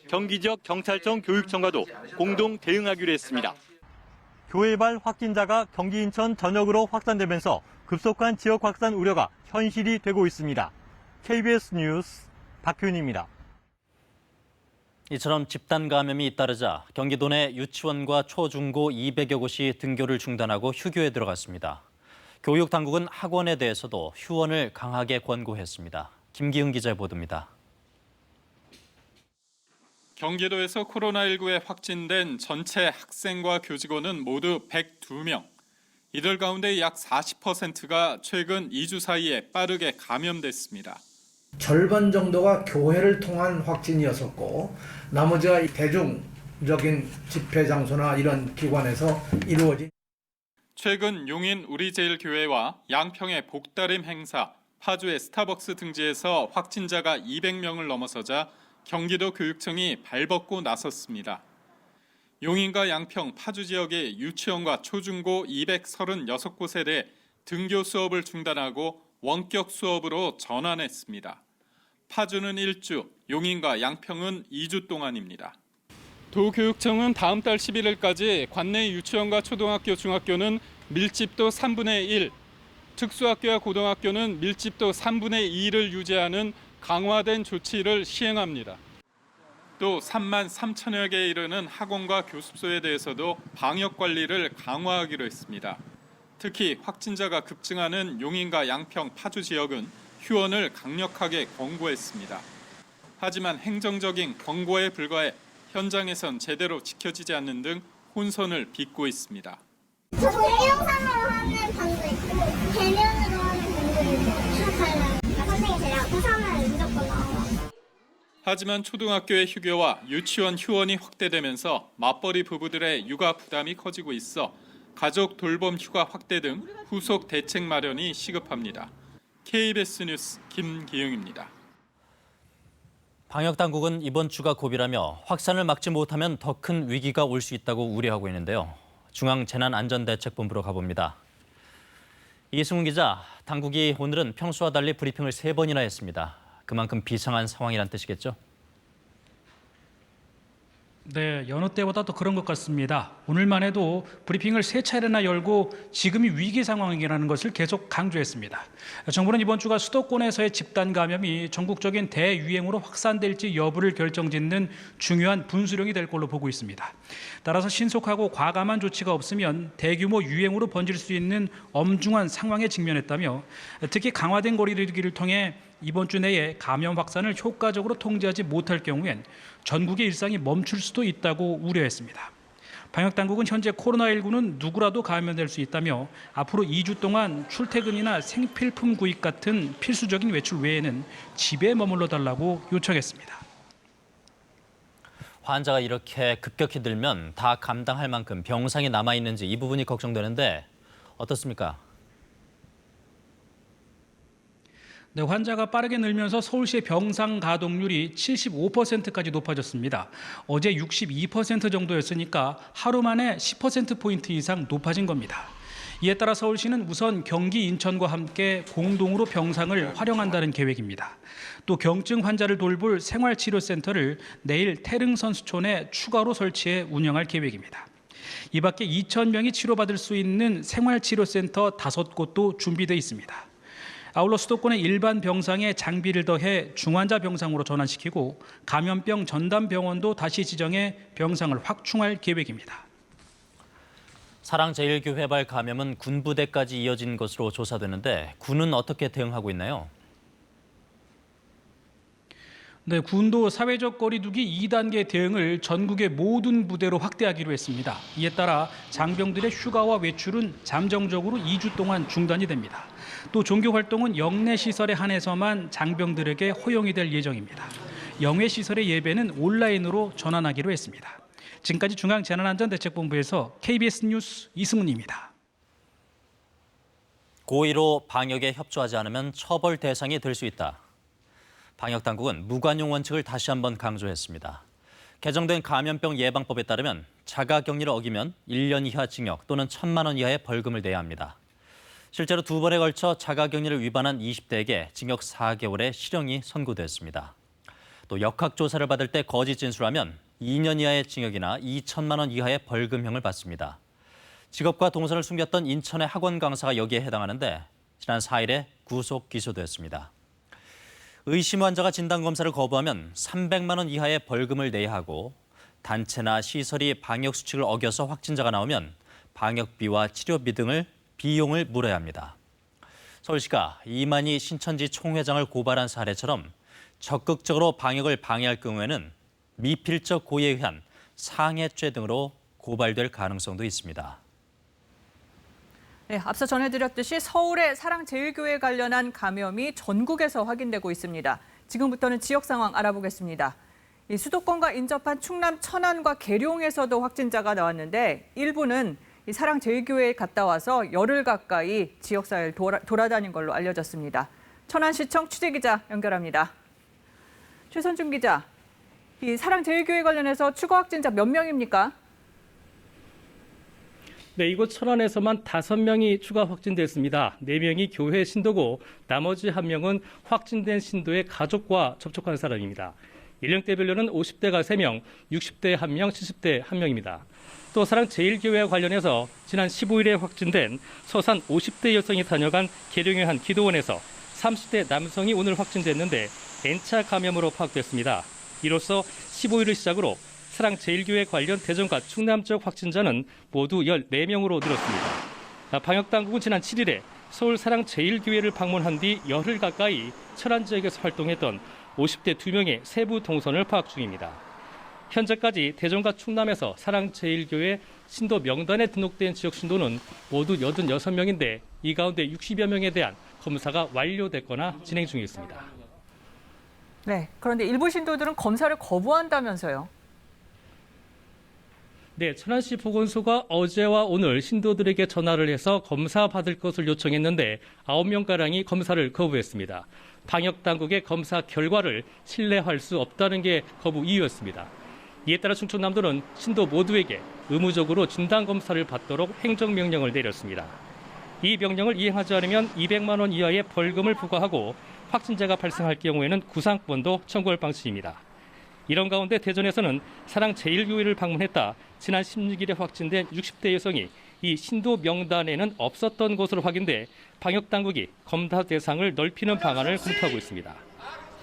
경기 지역 경찰청 교육청과도 공동 대응하기로 했습니다. 교회발 확진자가 경기 인천 전역으로 확산되면서 급속한 지역 확산 우려가 현실이 되고 있습니다. KBS 뉴스 박효인입니다. 이처럼 집단 감염이 잇따르자 경기도 내 유치원과 초중고 200여 곳이 등교를 중단하고 휴교에 들어갔습니다. 교육당국은 학원에 대해서도 휴원을 강하게 권고했습니다. 김기흥 기자의 보도입니다. 경기도에서 코로나19에 확진된 전체 학생과 교직원은 모두 102명. 이들 가운데 약 40%가 최근 2주 사이에 빠르게 감염됐습니다. 절반 정도가 교회를 통한 확진이었었고 나머지가 대중적인 집회 장소나 이런 기관에서 이루어진 최근 용인 우리제일교회와 양평의 복다림 행사, 파주의 스타벅스 등지에서 확진자가 200명을 넘어서자 경기도 교육청이 발벗고 나섰습니다. 용인과 양평, 파주 지역의 유치원과 초중고 236곳에 대해 등교 수업을 중단하고 원격 수업으로 전환했습니다. 파주는 1주, 용인과 양평은 2주 동안입니다. 도교육청은 다음 달 11일까지 관내 유치원과 초등학교, 중학교는 밀집도 3분의 1, 특수학교와 고등학교는 밀집도 3분의 2를 유지하는 강화된 조치를 시행합니다. 또 3만 3천여 개에 이르는 학원과 교습소에 대해서도 방역 관리를 강화하기로 했습니다. 특히 확진자가 급증하는 용인과 양평, 파주 지역은 휴원을 강력하게 권고했습니다. 하지만 행정적인 권고에 불과해 현장에선 제대로 지켜지지 않는 등 혼선을 빚고 있습니다. 동영상으로 하는 방도 있고 대면으로 하는 방도 있고 다 달라요. 선생님 제가 부산은 무조건 나와요. 하지만 초등학교의 휴교와 유치원 휴원이 확대되면서 맞벌이 부부들의 육아 부담이 커지고 있어 가족 돌봄 휴가 확대 등 후속 대책 마련이 시급합니다. KBS 뉴스 김기흥입니다. 방역당국은 이번 주가 고비라며 확산을 막지 못하면 더 큰 위기가 올 수 있다고 우려하고 있는데요. 중앙재난안전대책본부로 가봅니다. 이승훈 기자, 당국이 오늘은 평소와 달리 브리핑을 3번이나 했습니다. 그만큼 비상한 상황이란 뜻이겠죠? 네, 여느 때보다 더 그런 것 같습니다. 오늘만 해도 브리핑을 3차례나 열고 지금이 위기 상황이라는 것을 계속 강조했습니다. 정부는 이번 주가 수도권에서의 집단 감염이 전국적인 대유행으로 확산될지 여부를 결정짓는 중요한 분수령이 될 걸로 보고 있습니다. 따라서 신속하고 과감한 조치가 없으면 대규모 유행으로 번질 수 있는 엄중한 상황에 직면했다며 특히 강화된 거리두기를 통해 이번 주 내에 감염 확산을 효과적으로 통제하지 못할 경우엔 전국의 일상이 멈출 수도 있다고 우려했습니다. 방역당국은 현재 코로나19는 누구라도 감염될 수 있다며 앞으로 2주 동안 출퇴근이나 생필품 구입 같은 필수적인 외출 외에는 집에 머물러 달라고 요청했습니다. 환자가 이렇게 급격히 늘면 다 감당할 만큼 병상이 남아있는지 이 부분이 걱정되는데 어떻습니까? 네, 환자가 빠르게 늘면서 서울시의 병상 가동률이 75%까지 높아졌습니다. 어제 62% 정도였으니까 하루 만에 10%포인트 이상 높아진 겁니다. 이에 따라 서울시는 우선 경기, 인천과 함께 공동으로 병상을 활용한다는 계획입니다. 또 경증 환자를 돌볼 생활치료센터를 내일 태릉선수촌에 추가로 설치해 운영할 계획입니다. 이 밖에 2,000명이 치료받을 수 있는 생활치료센터 5곳도 준비되어 있습니다. 아울러 수도권의 일반 병상에 장비를 더해 중환자 병상으로 전환시키고 감염병 전담 병원도 다시 지정해 병상을 확충할 계획입니다. 사랑제일교회발 감염은 군부대까지 이어진 것으로 조사되는데 군은 어떻게 대응하고 있나요? 네, 군도 사회적 거리두기 2단계 대응을 전국의 모든 부대로 확대하기로 했습니다. 이에 따라 장병들의 휴가와 외출은 잠정적으로 2주 동안 중단이 됩니다. 또 종교 활동은 영내 시설에 한해서만 장병들에게 허용이 될 예정입니다. 영외 시설의 예배는 온라인으로 전환하기로 했습니다. 지금까지 중앙재난안전대책본부에서 KBS 뉴스 이승훈입니다. 고의로 방역에 협조하지 않으면 처벌 대상이 될 수 있다. 방역당국은 무관용 원칙을 다시 한번 강조했습니다. 개정된 감염병 예방법에 따르면 자가격리를 어기면 1년 이하 징역 또는 1,000만 원 이하의 벌금을 내야 합니다. 실제로 2번에 걸쳐 자가격리를 위반한 20대에게 징역 4개월의 실형이 선고됐습니다. 또 역학조사를 받을 때 거짓 진술하면 2년 이하의 징역이나 2,000만 원 이하의 벌금형을 받습니다. 직업과 동선을 숨겼던 인천의 학원 강사가 여기에 해당하는데 지난 4일에 구속 기소됐습니다. 의심 환자가 진단검사를 거부하면 300만 원 이하의 벌금을 내야 하고 단체나 시설이 방역수칙을 어겨서 확진자가 나오면 방역비와 치료비 등을 비용을 물어야 합니다. 서울시가 이만희 신천지 총회장을 고발한 사례처럼 적극적으로 방역을 방해할 경우에는 미필적 고의에 의한 상해죄 등으로 고발될 가능성도 있습니다. 네, 앞서 전해드렸듯이 서울의 사랑제일교회 관련한 감염이 전국에서 확인되고 있습니다. 지금부터는 지역 상황 알아보겠습니다. 이 수도권과 인접한 충남 천안과 계룡에서도 확진자가 나왔는데 일부는 이 사랑제일교회에 갔다 와서 열흘 가까이 지역사회를 돌아다닌 걸로 알려졌습니다. 천안시청 취재기자 연결합니다. 최선중 기자, 이 사랑제일교회 관련해서 추가 확진자 몇 명입니까? 네, 이곳 천안에서만 5명이 추가 확진됐습니다. 4명이 교회 신도고 나머지 1명은 확진된 신도의 가족과 접촉한 사람입니다. 연령대별로는 50대가 3명, 60대 1명, 70대 1명입니다. 또 사랑제일교회와 관련해서 지난 15일에 확진된 서산 50대 여성이 다녀간 계룡의 한 기도원에서 30대 남성이 오늘 확진됐는데 N차 감염으로 파악됐습니다. 이로써 15일을 시작으로 사랑제일교회 관련 대전과 충남 지역 확진자는 모두 14명으로 늘었습니다. 방역당국은 지난 7일에 서울 사랑제일교회를 방문한 뒤 열흘 가까이 천안 지역에서 활동했던 50대 2명의 세부 동선을 파악 중입니다. 현재까지 대전과 충남에서 사랑제일교회 신도 명단에 등록된 지역 신도는 모두 86명인데 이 가운데 60여 명에 대한 검사가 완료됐거나 진행 중에 있습니다. 네, 그런데 일부 신도들은 검사를 거부한다면서요? 네, 천안시 보건소가 어제와 오늘 신도들에게 전화를 해서 검사 받을 것을 요청했는데 9명가량이 검사를 거부했습니다. 방역당국의 검사 결과를 신뢰할 수 없다는 게 거부 이유였습니다. 이에 따라 충청남도는 신도 모두에게 의무적으로 진단검사를 받도록 행정명령을 내렸습니다. 이 명령을 이행하지 않으면 200만 원 이하의 벌금을 부과하고 확진자가 발생할 경우에는 구상권도 청구할 방침입니다. 이런 가운데 대전에서는 사랑제일교회를 방문했다 지난 16일에 확진된 60대 여성이 이 신도 명단에는 없었던 것으로 확인돼 방역당국이 검사 대상을 넓히는 방안을 검토하고 있습니다.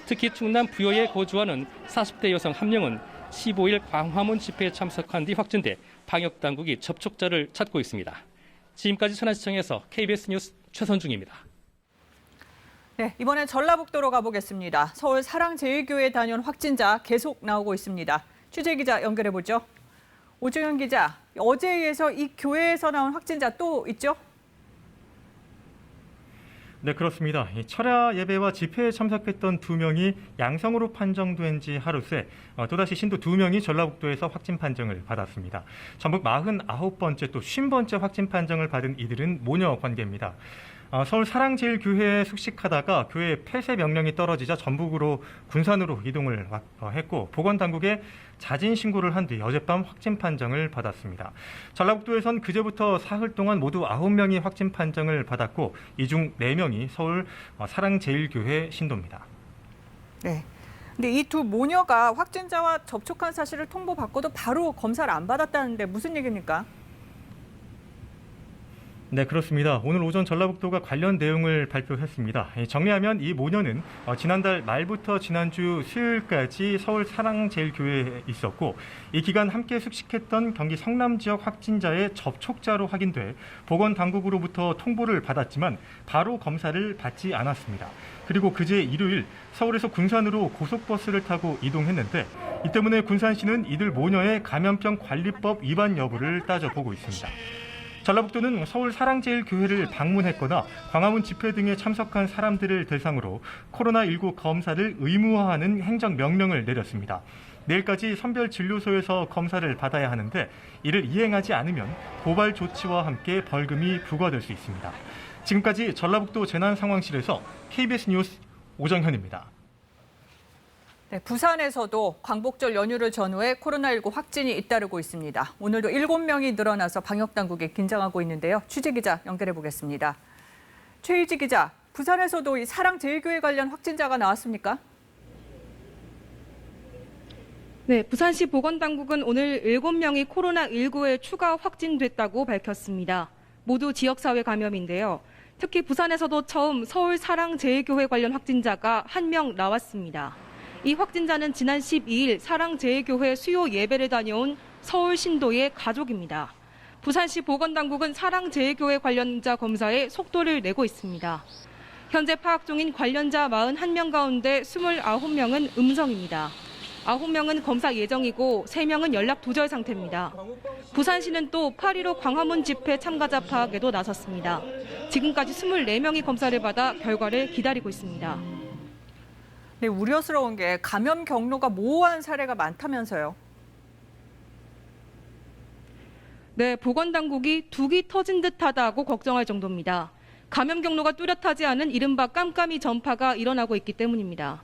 특히 충남 부여에 거주하는 40대 여성 1명은 15일 광화문 집회에 참석한 뒤 확진돼 방역당국이 접촉자를 찾고 있습니다. 지금까지 천안시청에서 KBS 뉴스 최선중입니다. 네, 이번엔 전라북도로 가보겠습니다. 서울 사랑제일교회 다녀온 확진자 계속 나오고 있습니다. 취재기자 연결해보죠. 오정현 기자, 어제에 이어서 이 교회에서 나온 확진자 또 있죠? 네, 그렇습니다. 철야 예배와 집회에 참석했던 2명이 양성으로 판정된 지 하루 새 또다시 신도 2명이 전라북도에서 확진 판정을 받았습니다. 전국 49번째 또 50번째 확진 판정을 받은 이들은 모녀 관계입니다. 서울 사랑제일교회에 숙식하다가 교회 폐쇄 명령이 떨어지자 전북으로 군산으로 이동을 했고 보건당국에 자진 신고를 한 뒤 어젯밤 확진 판정을 받았습니다. 전라북도에선 그제부터 사흘 동안 모두 9명이 확진 판정을 받았고 이 중 4명이 서울 사랑제일교회 신도입니다. 네. 근데 이 두 모녀가 확진자와 접촉한 사실을 통보받고도 바로 검사를 안 받았다는데 무슨 얘기입니까? 네, 그렇습니다. 오늘 오전 전라북도가 관련 내용을 발표했습니다. 정리하면 이 모녀는 지난달 말부터 지난주 수요일까지 서울 사랑제일교회에 있었고 이 기간 함께 숙식했던 경기 성남 지역 확진자의 접촉자로 확인돼 보건당국으로부터 통보를 받았지만 바로 검사를 받지 않았습니다. 그리고 그제 일요일 서울에서 군산으로 고속버스를 타고 이동했는데 이 때문에 군산시는 이들 모녀의 감염병 관리법 위반 여부를 따져보고 있습니다. 전라북도는 서울 사랑제일교회를 방문했거나 광화문 집회 등에 참석한 사람들을 대상으로 코로나19 검사를 의무화하는 행정명령을 내렸습니다. 내일까지 선별진료소에서 검사를 받아야 하는데 이를 이행하지 않으면 고발 조치와 함께 벌금이 부과될 수 있습니다. 지금까지 전라북도 재난상황실에서 KBS 뉴스 오정현입니다. 네, 부산에서도 광복절 연휴를 전후해 코로나19 확진이 잇따르고 있습니다. 오늘도 7명이 늘어나서 방역당국이 긴장하고 있는데요. 취재기자 연결해 보겠습니다. 최희지 기자, 부산에서도 이 사랑제일교회 관련 확진자가 나왔습니까? 네, 부산시 보건당국은 오늘 7명이 코로나19에 추가 확진됐다고 밝혔습니다. 모두 지역사회 감염인데요. 특히 부산에서도 처음 서울 사랑제일교회 관련 확진자가 1명 나왔습니다. 이 확진자는 지난 12일 사랑제일교회 수요 예배를 다녀온 서울 신도의 가족입니다. 부산시 보건당국은 사랑제일교회 관련자 검사에 속도를 내고 있습니다. 현재 파악 중인 관련자 41명 가운데 29명은 음성입니다. 9명은 검사 예정이고 3명은 연락 두절 상태입니다. 부산시는 또 8.15 광화문 집회 참가자 파악에도 나섰습니다. 지금까지 24명이 검사를 받아 결과를 기다리고 있습니다. 네, 우려스러운 게 감염 경로가 모호한 사례가 많다면서요. 네, 보건당국이 둑이 터진 듯하다고 걱정할 정도입니다. 감염 경로가 뚜렷하지 않은 이른바 깜깜이 전파가 일어나고 있기 때문입니다.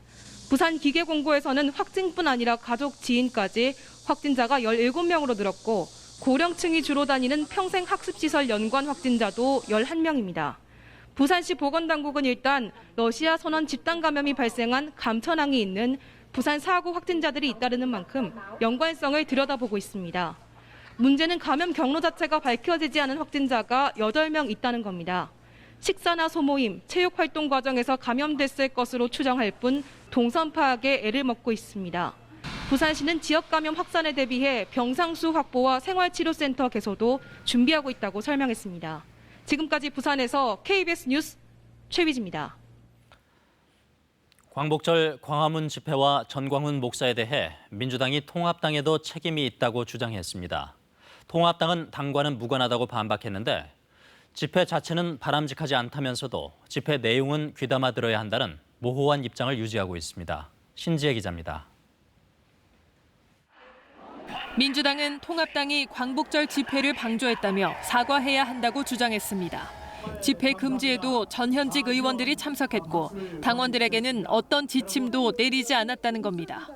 부산기계공고에서는 확진뿐 아니라 가족, 지인까지 확진자가 17명으로 늘었고 고령층이 주로 다니는 평생학습시설 연관 확진자도 11명입니다. 부산시 보건당국은 일단 러시아 선원 집단 감염이 발생한 감천항이 있는 부산 4구 확진자들이 잇따르는 만큼 연관성을 들여다보고 있습니다. 문제는 감염 경로 자체가 밝혀지지 않은 확진자가 8명 있다는 겁니다. 식사나 소모임, 체육활동 과정에서 감염됐을 것으로 추정할 뿐 동선 파악에 애를 먹고 있습니다. 부산시는 지역 감염 확산에 대비해 병상수 확보와 생활치료센터 개소도 준비하고 있다고 설명했습니다. 지금까지 부산에서 KBS 뉴스 최휘지입니다. 광복절 광화문 집회와 전광훈 목사에 대해 민주당이 통합당에도 책임이 있다고 주장했습니다. 통합당은 당과는 무관하다고 반박했는데 집회 자체는 바람직하지 않다면서도 집회 내용은 귀담아 들어야 한다는 모호한 입장을 유지하고 있습니다. 신지혜 기자입니다. 민주당은 통합당이 광복절 집회를 방조했다며 사과해야 한다고 주장했습니다. 집회 금지에도 전현직 의원들이 참석했고 당원들에게는 어떤 지침도 내리지 않았다는 겁니다.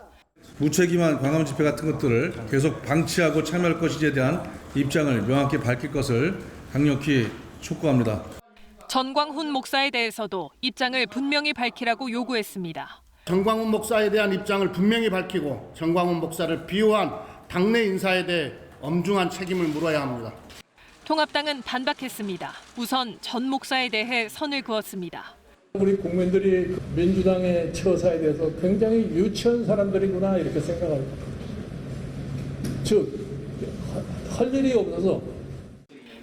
무책임한 광화문 집회 같은 것들을 계속 방치하고 참여할 것인지에 대한 입장을 명확히 밝힐 것을 강력히 촉구합니다. 전광훈 목사에 대해서도 입장을 분명히 밝히라고 요구했습니다. 전광훈 목사에 대한 입장을 분명히 밝히고 전광훈 목사를 비호한 당내 인사에 대해 엄중한 책임을 물어야 합니다. 통합당은 반박했습니다. 우선 전 목사에 대해 선을 그었습니다. 우리 국민들이 민주당의 처사에 대해서 굉장히 유치한 사람들이구나 이렇게 생각합니다. 즉, 할 일이 없어서.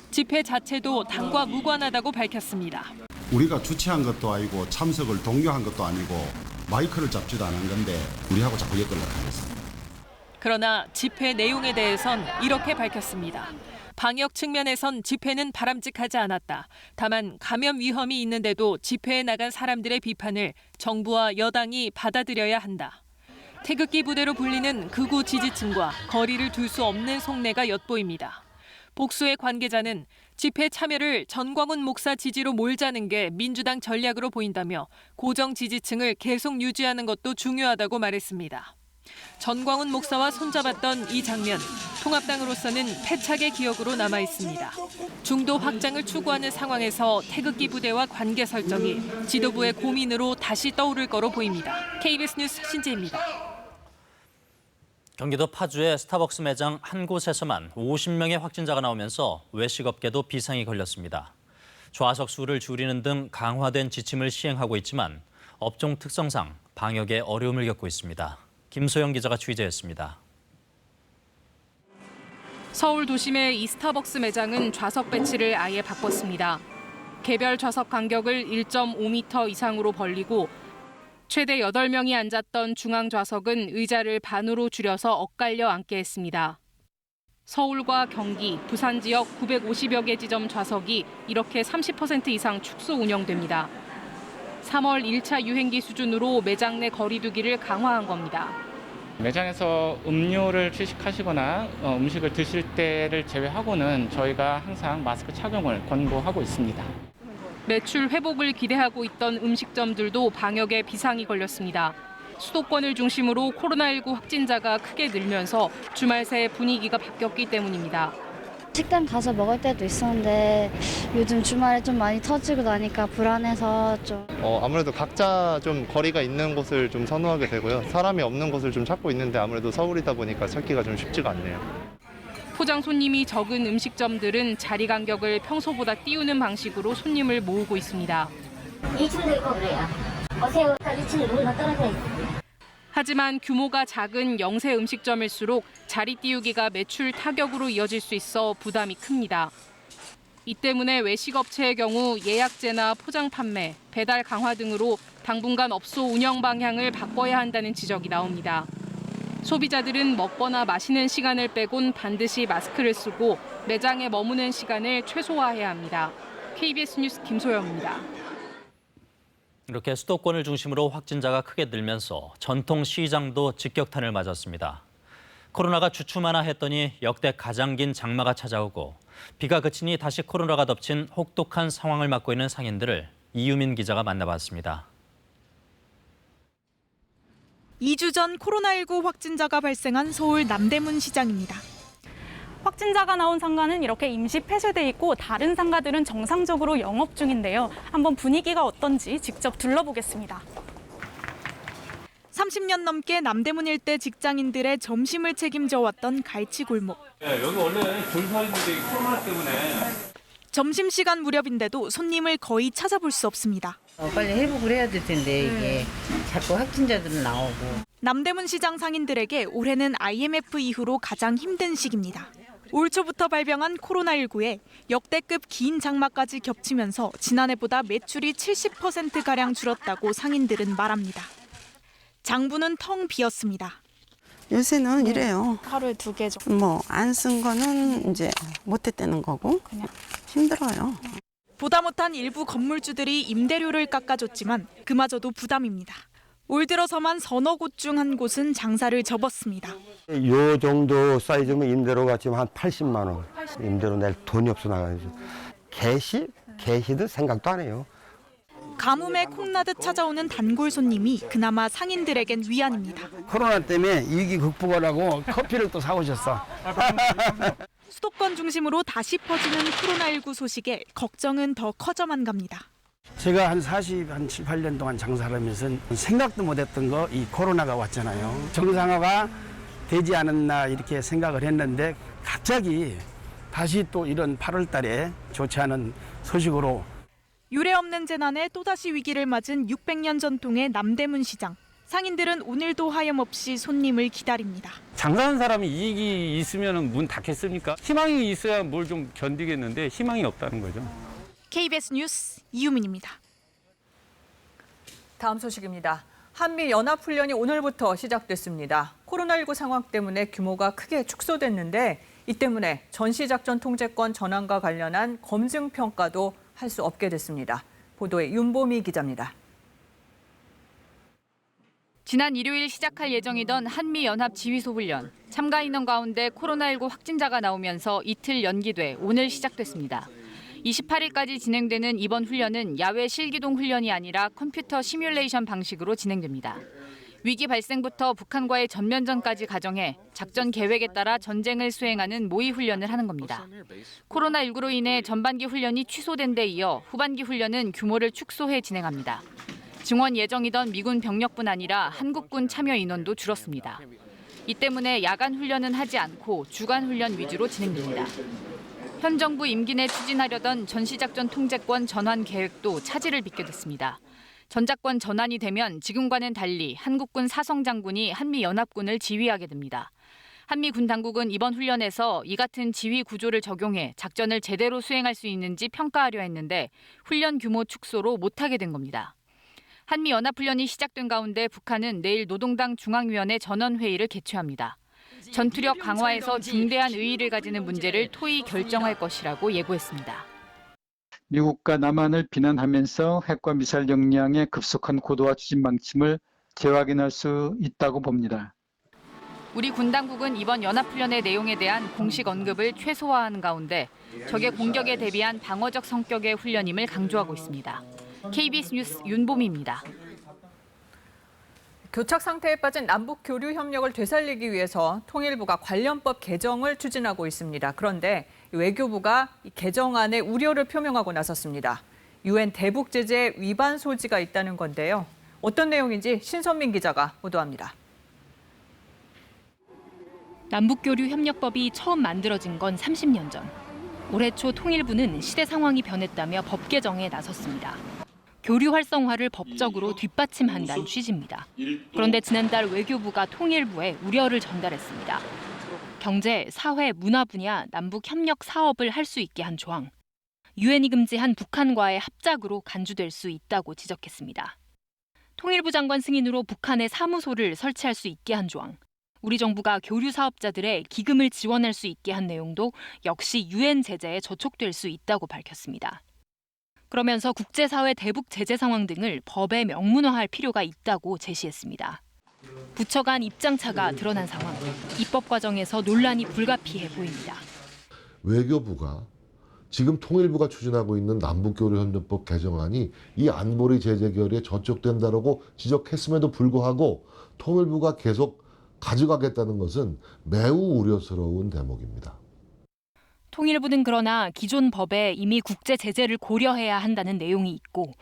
집회 자체도 당과 무관하다고 밝혔습니다. 우리가 주최한 것도 아니고 참석을 독려한 것도 아니고 마이크를 잡지도 않은 건데 우리하고 자꾸 엮으려고 하겠습니다. 그러나 집회 내용에 대해선 이렇게 밝혔습니다. 방역 측면에선 집회는 바람직하지 않았다. 다만 감염 위험이 있는데도 집회에 나간 사람들의 비판을 정부와 여당이 받아들여야 한다. 태극기 부대로 불리는 극우 지지층과 거리를 둘 수 없는 속내가 엿보입니다. 복수의 관계자는 집회 참여를 전광훈 목사 지지로 몰자는 게 민주당 전략으로 보인다며 고정 지지층을 계속 유지하는 것도 중요하다고 말했습니다. 전광훈 목사와 손잡았던 이 장면, 통합당으로서는 패착의 기억으로 남아 있습니다. 중도 확장을 추구하는 상황에서 태극기 부대와 관계 설정이 지도부의 고민으로 다시 떠오를 거로 보입니다. KBS 뉴스 신지혜입니다. 경기도 파주의 스타벅스 매장 한 곳에서만 50명의 확진자가 나오면서 외식업계도 비상이 걸렸습니다. 좌석 수를 줄이는 등 강화된 지침을 시행하고 있지만 업종 특성상 방역에 어려움을 겪고 있습니다. 김소영 기자가 취재했습니다. 서울 도심의 이 스타벅스 매장은 좌석 배치를 아예 바꿨습니다. 개별 좌석 간격을 1.5m 이상으로 벌리고 최대 8명이 앉았던 중앙 좌석은 의자를 반으로 줄여서 엇갈려 앉게 했습니다. 서울과 경기, 부산 지역 950여 개 지점 좌석이 이렇게 30% 이상 축소 운영됩니다. 3월 1차 유행기 수준으로 매장 내 거리 두기를 강화한 겁니다. 매장에서 음료를 취식하시거나 음식을 드실 때를 제외하고는 저희가 항상 마스크 착용을 권고하고 있습니다. 매출 회복을 기대하고 있던 음식점들도 방역에 비상이 걸렸습니다. 수도권을 중심으로 코로나19 확진자가 크게 늘면서 주말 새 분위기가 바뀌었기 때문입니다. 식당 가서 먹을 때도 있었는데 요즘 주말에 좀 많이 터지고 나니까 불안해서 좀. 아무래도 각자 좀 거리가 있는 곳을 좀 선호하게 되고요. 사람이 없는 곳을 좀 찾고 있는데 아무래도 서울이다 보니까 찾기가 좀 쉽지가 않네요. 포장 손님이 적은 음식점들은 자리 간격을 평소보다 띄우는 방식으로 손님을 모으고 있습니다. 2층도 있고 그래요. 새우까지 2층에 문이 다 떨어져 있어요. 하지만 규모가 작은 영세 음식점일수록 자리 띄우기가 매출 타격으로 이어질 수 있어 부담이 큽니다. 이 때문에 외식업체의 경우 예약제나 포장 판매, 배달 강화 등으로 당분간 업소 운영 방향을 바꿔야 한다는 지적이 나옵니다. 소비자들은 먹거나 마시는 시간을 빼곤 반드시 마스크를 쓰고 매장에 머무는 시간을 최소화해야 합니다. KBS 뉴스 김소영입니다. 이렇게 수도권을 중심으로 확진자가 크게 늘면서 전통 시장도 직격탄을 맞았습니다. 코로나가 주춤하나 했더니 역대 가장 긴 장마가 찾아오고 비가 그치니 다시 코로나가 덮친 혹독한 상황을 맞고 있는 상인들을 이유민 기자가 만나봤습니다. 2주 전 코로나19 확진자가 발생한 서울 남대문 시장입니다. 확진자가 나온 상가는 이렇게 임시 폐쇄돼 있고 다른 상가들은 정상적으로 영업 중인데요. 한번 분위기가 어떤지 직접 둘러보겠습니다. 30년 넘게 남대문 일대 직장인들의 점심을 책임져 왔던 갈치 골목. 여기 원래 줄 서 있는데 코로나 때문에. 점심시간 무렵인데도 손님을 거의 찾아볼 수 없습니다. 빨리 회복을 해야 될 텐데 이게 자꾸 확진자들은 나오고. 남대문 시장 상인들에게 올해는 IMF 이후로 가장 힘든 시기입니다. 올 초부터 발병한 코로나19에 역대급 긴 장마까지 겹치면서 지난해보다 매출이 70%가량 줄었다고 상인들은 말합니다. 장부는 텅 비었습니다. 요새는 이래요. 하루에 2개 정도. 뭐 안 쓴 거는 이제 못했다는 거고 그냥 힘들어요. 보다 못한 일부 건물주들이 임대료를 깎아줬지만 그마저도 부담입니다. 올 들어서만 서너 곳 중 한 곳은 장사를 접었습니다. 요 정도 사이즈면 임대료가 지금 한 80만 원. 임대료 낼 돈이 없어 나가야죠. 개시도 생각도 안 해요. 가뭄에 콩나듯 찾아오는 단골 손님이 그나마 상인들에겐 위안입니다. 코로나 때문에 위기 극복하라고 커피를 또 사오셨어. 수도권 중심으로 다시 퍼지는 코로나19 소식에 걱정은 더 커져만 갑니다. 제가 한 7, 8년 동안 장사를 하면서 생각도 못했던 거 이 코로나가 왔잖아요. 정상화가 되지 않았나 이렇게 생각을 했는데 갑자기 다시 또 이런 8월 달에 좋지 않은 소식으로 유례없는 재난에 또다시 위기를 맞은 600년 전통의 남대문 시장. 상인들은 오늘도 하염없이 손님을 기다립니다. 장사하는 사람이 이익이 있으면 문 닫겠습니까? 희망이 있어야 뭘 좀 견디겠는데 희망이 없다는 거죠. KBS 뉴스 이유민입니다. 다음 소식입니다. 한미 연합훈련이 오늘부터 시작됐습니다. 코로나19 상황 때문에 규모가 크게 축소됐는데 이 때문에 전시작전 통제권 전환과 관련한 검증 평가도 할 수 없게 됐습니다. 보도에 윤보미 기자입니다. 지난 일요일 시작할 예정이던 한미연합 지휘소훈련. 참가 인원 가운데 코로나19 확진자가 나오면서 이틀 연기돼 오늘 시작됐습니다. 28일까지 진행되는 이번 훈련은 야외 실기동 훈련이 아니라 컴퓨터 시뮬레이션 방식으로 진행됩니다. 위기 발생부터 북한과의 전면전까지 가정해 작전 계획에 따라 전쟁을 수행하는 모의 훈련을 하는 겁니다. 코로나19로 인해 전반기 훈련이 취소된 데 이어 후반기 훈련은 규모를 축소해 진행합니다. 증원 예정이던 미군 병력뿐 아니라 한국군 참여 인원도 줄었습니다. 이 때문에 야간 훈련은 하지 않고 주간 훈련 위주로 진행됩니다. 현 정부 임기 내 추진하려던 전시작전 통제권 전환 계획도 차질을 빚게 됐습니다. 전작권 전환이 되면 지금과는 달리 한국군 사성장군이 한미연합군을 지휘하게 됩니다. 한미 군 당국은 이번 훈련에서 이 같은 지휘 구조를 적용해 작전을 제대로 수행할 수 있는지 평가하려 했는데 훈련 규모 축소로 못하게 된 겁니다. 한미연합훈련이 시작된 가운데 북한은 내일 노동당 중앙위원회 전원회의를 개최합니다. 전투력 강화에서 중대한 의의를 가지는 문제를 토의 결정할 것이라고 예고했습니다. 미국과 남한을 비난하면서 핵과 미사일 역량의 급속한 고도화 추진 방침을 재확인할 수 있다고 봅니다. 우리 군 당국은 이번 연합훈련의 내용에 대한 공식 언급을 최소화하는 가운데 적의 공격에 대비한 방어적 성격의 훈련임을 강조하고 있습니다. KBS 뉴스 윤보미입니다. 교착 상태에 빠진 남북 교류 협력을 되살리기 위해서 통일부가 관련법 개정을 추진하고 있습니다. 그런데 외교부가 이 개정안에 우려를 표명하고 나섰습니다. UN 대북 제재 위반 소지가 있다는 건데요. 어떤 내용인지 신선민 기자가 보도합니다. 남북교류협력법이 처음 만들어진 건 30년 전. 올해 초 통일부는 시대 상황이 변했다며 법 개정에 나섰습니다. 교류 활성화를 법적으로 뒷받침한다는 취지입니다. 그런데 지난달 외교부가 통일부에 우려를 전달했습니다. 경제, 사회, 문화 분야 남북 협력 사업을 할 수 있게 한 조항. 유엔이 금지한 북한과의 합작으로 간주될 수 있다고 지적했습니다. 통일부 장관 승인으로 북한에 사무소를 설치할 수 있게 한 조항. 우리 정부가 교류 사업자들의 기금을 지원할 수 있게 한 내용도 역시 유엔 제재에 저촉될 수 있다고 밝혔습니다. 그러면서 국제사회 대북 제재 상황 등을 법에 명문화할 필요가 있다고 제시했습니다. 부처 간 입장차가 드러난 상황, 입법 과정에서 논란이 불가피해 보입니다. 외교부가 지금 통일부가 추진하고 있는 남북교류협력법 개정안이 이 안보리 제재 결의에 저촉된다라고 지적했음에도 불구하고 통일부가 계속 가져가겠다는 것은 매우 우려스러운 대목입니다. 통일부는 그러나 기존 법에 이미 국제 제재를 고려해야 한다는 내용이 있고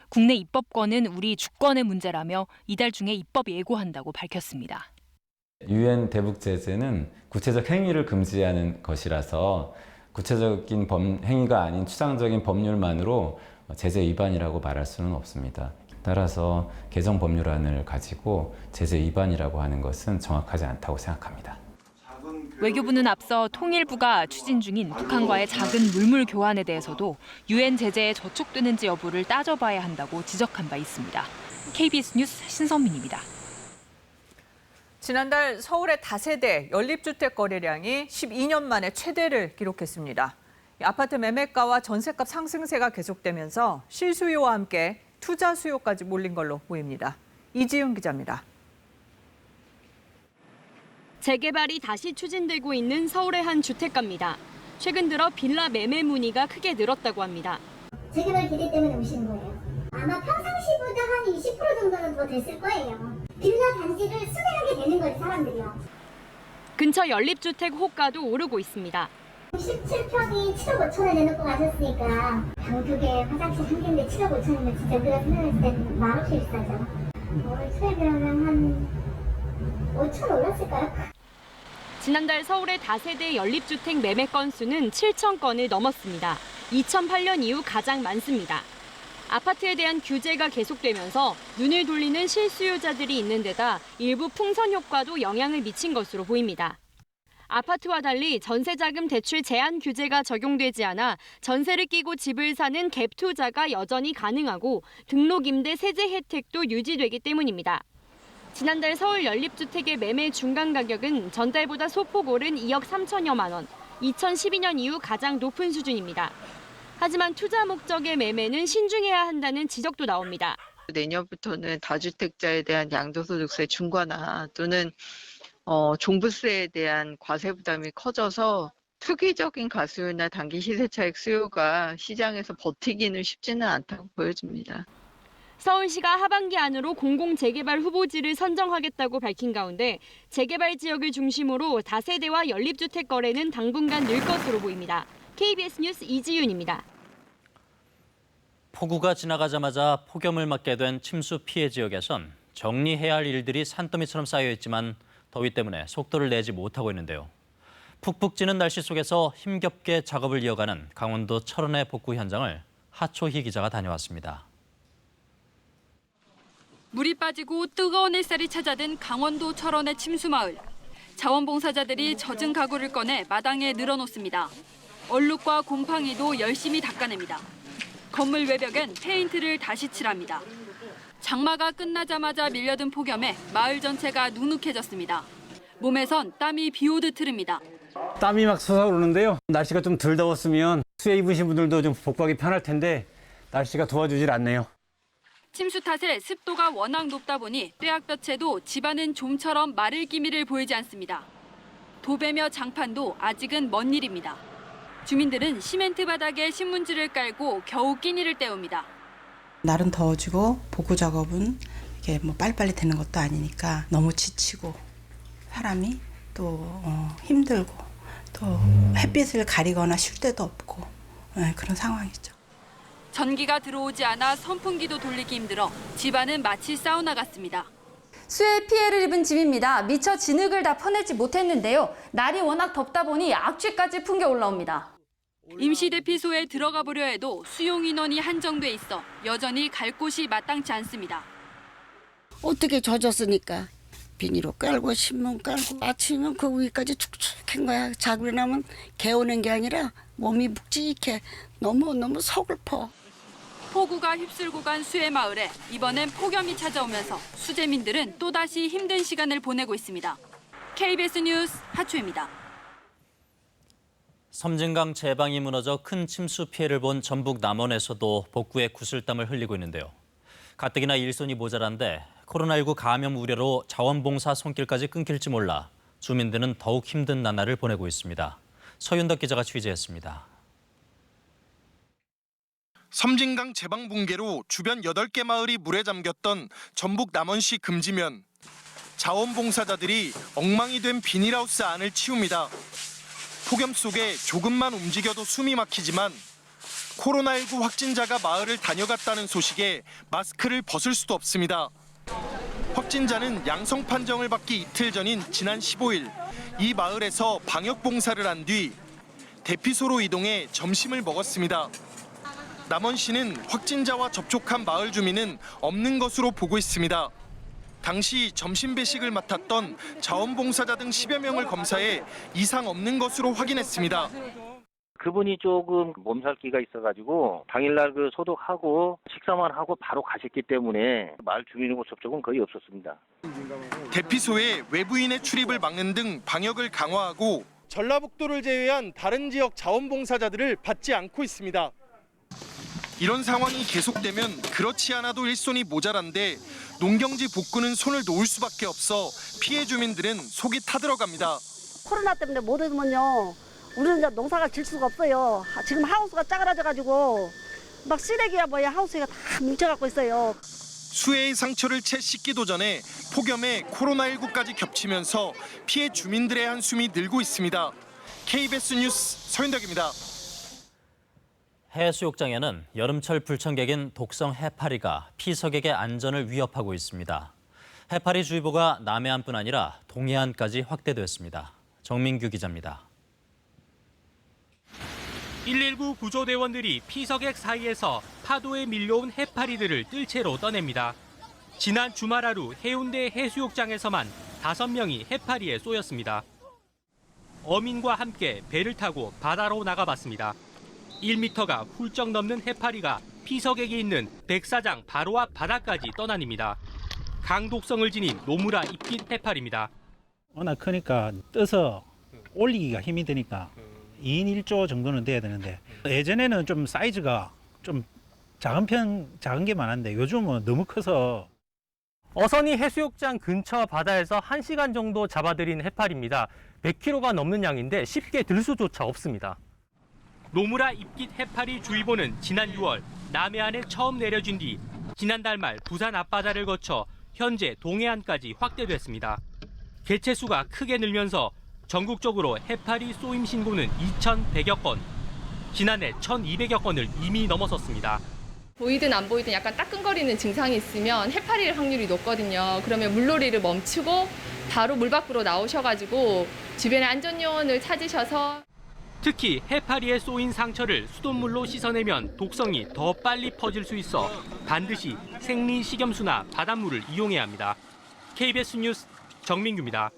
국내 입법권은 우리 주권의 문제라며 이달 중에 입법 예고한다고 밝혔습니다. 유엔 대북 제재는 구체적 행위를 금지하는 것이라서 구체적인 행위가 아닌 추상적인 법률만으로 제재 위반이라고 말할 수는 없습니다. 따라서 개정 법률안을 가지고 제재 위반이라고 하는 것은 정확하지 않다고 생각합니다. 외교부는 앞서 통일부가 추진 중인 북한과의 작은 물물 교환에 대해서도 유엔 제재에 저촉되는지 여부를 따져봐야 한다고 지적한 바 있습니다. KBS 뉴스 신선민입니다. 지난달 서울의 다세대 연립주택 거래량이 12년 만에 최대를 기록했습니다. 아파트 매매가와 전셋값 상승세가 계속되면서 실수요와 함께 투자 수요까지 몰린 걸로 보입니다. 이지윤 기자입니다. 재개발이 다시 추진되고 있는 서울의 한 주택가입니다. 최근 들어 빌라 매매 문의가 크게 늘었다고 합니다. 재개발 기대 때문에 오시는 거예요. 아마 평상시보다 한 20% 정도는 더 됐을 거예요. 빌라 단지를 수배하게 되는 거예요, 사람들이요. 근처 연립주택 호가도 오르고 있습니다. 17평이 7억 5천에 내놓고 가셨으니까 방 2개, 화장실 1개인데 7억 5천이면 진짜 우리가 생각했을 때는 말없이 비싸죠. 월 수입이라면 한 5천 올랐을까요? 지난달 서울의 다세대 연립주택 매매 건수는 7천 건을 넘었습니다. 2008년 이후 가장 많습니다. 아파트에 대한 규제가 계속되면서 눈을 돌리는 실수요자들이 있는 데다 일부 풍선 효과도 영향을 미친 것으로 보입니다. 아파트와 달리 전세자금 대출 제한 규제가 적용되지 않아 전세를 끼고 집을 사는 갭 투자가 여전히 가능하고 등록임대 세제 혜택도 유지되기 때문입니다. 지난달 서울 연립주택의 매매 중간 가격은 전달보다 소폭 오른 2억 3천여만 원, 2012년 이후 가장 높은 수준입니다. 하지만 투자 목적의 매매는 신중해야 한다는 지적도 나옵니다. 내년부터는 다주택자에 대한 양도소득세 중과나 또는 종부세에 대한 과세 부담이 커져서 투기적인 가수요나 단기 시세차익 수요가 시장에서 버티기는 쉽지는 않다고 보여집니다. 서울시가 하반기 안으로 공공재개발 후보지를 선정하겠다고 밝힌 가운데 재개발 지역을 중심으로 다세대와 연립주택 거래는 당분간 늘 것으로 보입니다. KBS 뉴스 이지윤입니다. 폭우가 지나가자마자 폭염을 맞게 된 침수 피해 지역에선 정리해야 할 일들이 산더미처럼 쌓여 있지만 더위 때문에 속도를 내지 못하고 있는데요. 푹푹 찌는 날씨 속에서 힘겹게 작업을 이어가는 강원도 철원의 복구 현장을 하초희 기자가 다녀왔습니다. 물이 빠지고 뜨거운 햇살이 찾아든 강원도 철원의 침수마을. 자원봉사자들이 젖은 가구를 꺼내 마당에 늘어놓습니다. 얼룩과 곰팡이도 열심히 닦아냅니다. 건물 외벽엔 페인트를 다시 칠합니다. 장마가 끝나자마자 밀려든 폭염에 마을 전체가 눅눅해졌습니다. 몸에선 땀이 비오듯 흐릅니다. 땀이 막 솟아오르는데요. 날씨가 좀 덜 더웠으면 수해 입으신 분들도 좀 복구하기 편할 텐데 날씨가 도와주질 않네요. 침수 탓에 습도가 워낙 높다 보니 떼약볕에도 집안은 좀처럼 마를 기미를 보이지 않습니다. 도배며 장판도 아직은 먼 일입니다. 주민들은 시멘트 바닥에 신문지를 깔고 겨우 끼니를 때웁니다. 날은 더워지고 복구 작업은 이게 뭐 빨리빨리 되는 것도 아니니까 너무 지치고 사람이 또 힘들고 또 햇빛을 가리거나 쉴 데도 없고 그런 상황이죠. 전기가 들어오지 않아 선풍기도 돌리기 힘들어 집안은 마치 사우나 같습니다. 수해 피해를 입은 집입니다. 미처 진흙을 다 퍼내지 못했는데요. 날이 워낙 덥다 보니 악취까지 풍겨 올라옵니다. 임시대피소에 들어가 보려 해도 수용 인원이 한정돼 있어 여전히 갈 곳이 마땅치 않습니다. 어떻게 젖었으니까 비닐로 깔고 신문 깔고 아침이면 그 위까지 축축한 거야. 자고 일어나면 개우는 게 아니라 몸이 묵직해. 너무 서글퍼. 폭우가 휩쓸고 간 수해 마을에 이번엔 폭염이 찾아오면서 수재민들은 또다시 힘든 시간을 보내고 있습니다. KBS 뉴스 하초입니다. 섬진강 제방이 무너져 큰 침수 피해를 본 전북 남원에서도 복구에 구슬땀을 흘리고 있는데요. 가뜩이나 일손이 모자란데 코로나19 감염 우려로 자원봉사 손길까지 끊길지 몰라 주민들은 더욱 힘든 나날을 보내고 있습니다. 서윤덕 기자가 취재했습니다. 섬진강 제방 붕괴로 주변 8개 마을이 물에 잠겼던 전북 남원시 금지면. 자원봉사자들이 엉망이 된 비닐하우스 안을 치웁니다. 폭염 속에 조금만 움직여도 숨이 막히지만 코로나19 확진자가 마을을 다녀갔다는 소식에 마스크를 벗을 수도 없습니다. 확진자는 양성 판정을 받기 이틀 전인 지난 15일 이 마을에서 방역 봉사를 한 뒤 대피소로 이동해 점심을 먹었습니다. 남원시는 확진자와 접촉한 마을 주민은 없는 것으로 보고 있습니다. 당시 점심 배식을 맡았던 자원봉사자 등 10여 명을 검사해 이상 없는 것으로 확인했습니다. 그분이 조금 몸살기가 있어가지고 당일날 그 소독하고 식사만 하고 바로 가셨기 때문에 마을 주민하고 접촉은 거의 없었습니다. 대피소에 외부인의 출입을 막는 등 방역을 강화하고 전라북도를 제외한 다른 지역 자원봉사자들을 받지 않고 있습니다. 이런 상황이 계속되면 그렇지 않아도 일손이 모자란데 농경지 복구는 손을 놓을 수밖에 없어 피해 주민들은 속이 타들어갑니다. 코로나 때문에 못 오면요. 우리는 이제 농사가 질 수가 없어요. 지금 하우스가 짜그라져가지고 막 쓰레기야 뭐야 하우스가 다 뭉쳐갖고 있어요. 수해의 상처를 채 씻기도 전에 폭염에 코로나19까지 겹치면서 피해 주민들의 한숨이 늘고 있습니다. KBS 뉴스 서윤덕입니다. 해수욕장에는 여름철 불청객인 독성 해파리가 피서객의 안전을 위협하고 있습니다. 해파리 주의보가 남해안뿐 아니라 동해안까지 확대됐습니다. 정민규 기자입니다. 119 구조대원들이 피서객 사이에서 파도에 밀려온 해파리들을 뜰채로 떠냅니다. 지난 주말 하루 해운대 해수욕장에서만 5명이 해파리에 쏘였습니다. 어민과 함께 배를 타고 바다로 나가봤습니다. 1m가 훌쩍 넘는 해파리가 피서객이 있는 백사장 바로 앞 바다까지 떠다닙니다. 강독성을 지닌 노무라 입깃 해파리입니다. 워낙 크니까 떠서 올리기가 힘이 드니까 2인 1조 정도는 돼야 되는데 예전에는 좀 사이즈가 좀 작은 게 많았는데 요즘은 너무 커서. 어선이 해수욕장 근처 바다에서 1시간 정도 잡아들인 해파리입니다. 100kg가 넘는 양인데 쉽게 들 수조차 없습니다. 노무라 입깃 해파리 주의보는 지난 6월 남해안에 처음 내려진 뒤 지난달 말 부산 앞바다를 거쳐 현재 동해안까지 확대됐습니다. 개체수가 크게 늘면서 전국적으로 해파리 쏘임 신고는 2,100여 건, 지난해 1,200여 건을 이미 넘어섰습니다. 보이든 안 보이든 약간 따끔거리는 증상이 있으면 해파리일 확률이 높거든요. 그러면 물놀이를 멈추고 바로 물 밖으로 나오셔가지고 주변에 안전요원을 찾으셔서 특히 해파리에 쏘인 상처를 수돗물로 씻어내면 독성이 더 빨리 퍼질 수 있어 반드시 생리식염수나 바닷물을 이용해야 합니다. KBS 뉴스 정민규입니다.